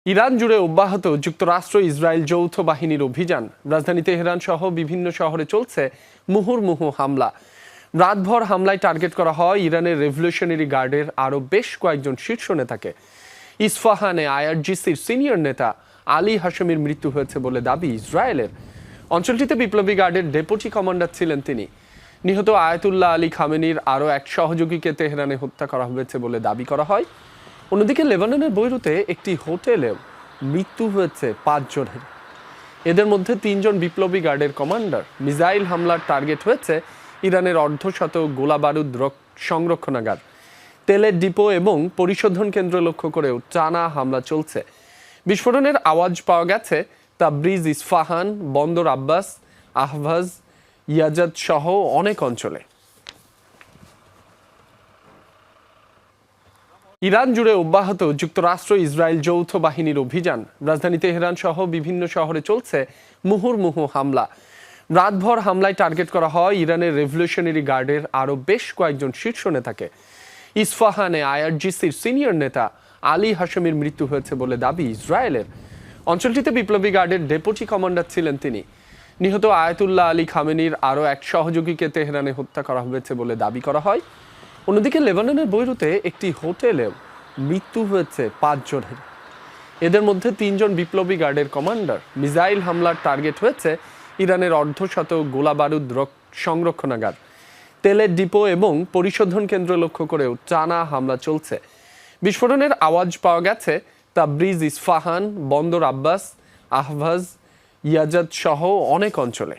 Iran জুড়ে অব্যাহত যুক্তরাষ্ট্র ইসরায়েল যৌথ বাহিনীর অভিযান। রাজধানী তেহরান সহ বিভিন্ন শহরে চলছে মুহুর্মুহু হামলা। রাতভর হামলায় টার্গেট করা হয় ইরানের রেভলিউশনারি গার্ডের আরও বেশ কয়েকজন শীর্ষ নেতাকে। ইস্ফাহানে আইআরজিসির সিনিয়র নেতা আলী হাশেমির মৃত্যু হয়েছে বলে দাবি ইসরায়েলের। অঞ্চলটিতে বিপ্লবী গার্ডের ডেপুটি কমান্ডার ছিলেন তিনি। নিহত আয়াতুল্লাহ আলী খামেনির আরও এক সহযোগীকে তেহরানে হত্যা করা হয়েছে বলে দাবি করা হয়। অন্যদিকে লেবাননের বৈরুতে একটি হোটেলেও মৃত্যু হয়েছে 5 জনের। এদের মধ্যে 3 জন বিপ্লবী গার্ডের কমান্ডার। মিসাইল হামলার টার্গেট হয়েছে ইরানের অর্ধশত গোলাবারুদ সংরক্ষণাগার, তেলের ডিপো এবং পরিশোধন কেন্দ্র লক্ষ্য করেও টানা হামলা চলছে। বিস্ফোরণের আওয়াজ পাওয়া গেছে তাবরিজ, ইস্ফাহান, বন্দর আব্বাস, আহভাজ, ইয়াজাদ সহ অনেক অঞ্চলে। ইরান জুড়ে অব্যাহত যুক্তরাষ্ট্র ইসরায়েল যৌথ বাহিনীর অভিযান। রাজধানী তেহরান সহ বিভিন্ন শহরে চলছে মুহুর্মুহু হামলা। রাতভর হামলায় টার্গেট করা হয় ইরানের রেভলিউশনারি গার্ডের আরও বেশ কয়েকজন শীর্ষ নেতাকে। ইস্ফাহানে আইআরজিসির সিনিয়র নেতা আলী হাশেমির মৃত্যু হয়েছে বলে দাবি ইসরায়েলের। অঞ্চলটিতে বিপ্লবী গার্ডের ডেপুটি কমান্ডার ছিলেন তিনি। নিহত আয়াতুল্লাহ আলী খামেনির আরও এক সহযোগীকে তেহরানে হত্যা করা হয়েছে বলে দাবি করা হয়। অন্যদিকে লেবাননের বৈরুতে একটি হোটেলেও মৃত্যু হয়েছে 5 জনের। এদের মধ্যে 3 জন বিপ্লবী গার্ডের কমান্ডার। মিসাইল হামলার টার্গেট হয়েছে ইরানের অর্ধশত গোলাবারুদ সংরক্ষণাগার, তেলের ডিপো এবং পরিশোধন কেন্দ্র লক্ষ্য করেও টানা হামলা চলছে। বিস্ফোরণের আওয়াজ পাওয়া গেছে তাবরিজ, ইস্ফাহান, বন্দর আব্বাস, আহভাজ, ইয়াজাদ সহ অনেক অঞ্চলে।